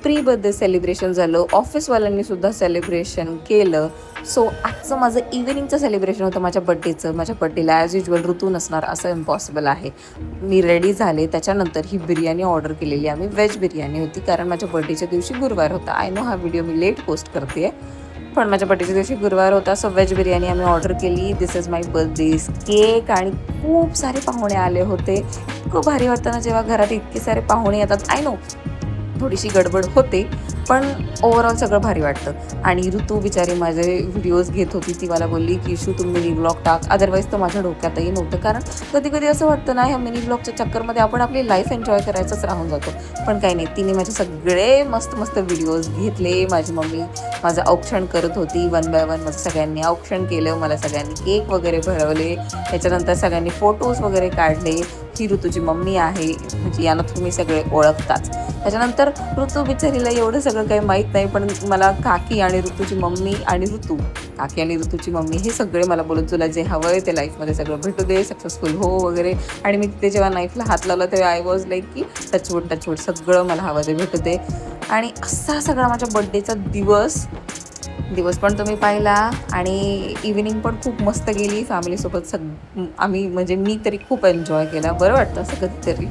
Pre birthday celebration झालं, ऑफिसवाल्यांनी सुद्धा celebration केलं. सो आजचं माझं इव्हिनिंगचं सेलिब्रेशन होतं माझ्या बड्डेचं. माझ्या बड्डेला ॲज युजल ऋतू नसणार असं इम्पॉसिबल आहे. मी रेडी झाले, त्याच्यानंतर ही बिर्याणी ऑर्डर केलेली आम्ही. व्हेज बिर्याणी होती, कारण माझ्या बड्डेच्या दिवशी गुरुवार होता. आय नो हा व्हिडिओ मी लेट पोस्ट करते आहे, पण माझ्या बड्डेच्या दिवशी गुरुवार होता. सो व्हेज बिर्याणी आम्ही ऑर्डर केली. दिस इज माय बर्थडे केक. आणि खूप सारे पाहुणे आले होते. इतकं भारी वाटतं ना जेव्हा घरात इतके सारे पाहुणे येतात. आय नो थोडीशी गडबड होते, पण ओव्हरऑल सगळं भारी वाटतं. आणि ऋतू बिचारी माझे व्हिडिओज घेत होती. ती मला बोलली की शू तू मिनी ब्लॉग टाक. अदरवाईज तर माझ्या डोक्यातही नव्हतं, कारण कधी कधी असं वाटतं ना ह्या मिनी ब्लॉगच्या चक्करमध्ये आपण आपली लाईफ एन्जॉय करायचंच राहून जातो. पण काही नाही, तिने माझे सगळे मस्त मस्त व्हिडिओज घेतले. माझी मम्मी माझं औक्षण करत होती. 1 बाय 1 माझं सगळ्यांनी औक्षण केलं. मला सगळ्यांनी केक वगैरे भरवले. त्याच्यानंतर सगळ्यांनी फोटोज वगैरे काढले. ही ऋतूची मम्मी आहे, म्हणजे यांना तुम्ही सगळे ओळखताच. त्याच्यानंतर ऋतू बिचारीला एवढं सगळं काही माहीत नाही, पण मला काकी आणि ऋतूची मम्मी आणि काकी आणि ऋतूची मम्मी हे सगळे मला बोलत, तुला जे हवं आहे ते लाईफमध्ये सगळं भेटू दे, सक्सेसफुल हो वगैरे. आणि मी तिथे जेव्हा नाईफला हात लावला तेव्हा आय वॉज लाईक की टचवूड सगळं मला हवं ते भेटू दे. आणि असा सगळा माझ्या बड्डेचा दिवस पण तुम्ही पाहिला. आणि इव्हिनिंग पण खूप मस्त गेली फॅमिलीसोबत. आम्ही म्हणजे मी तरी खूप एन्जॉय केला. बरं वाटतं असं कधीतरी.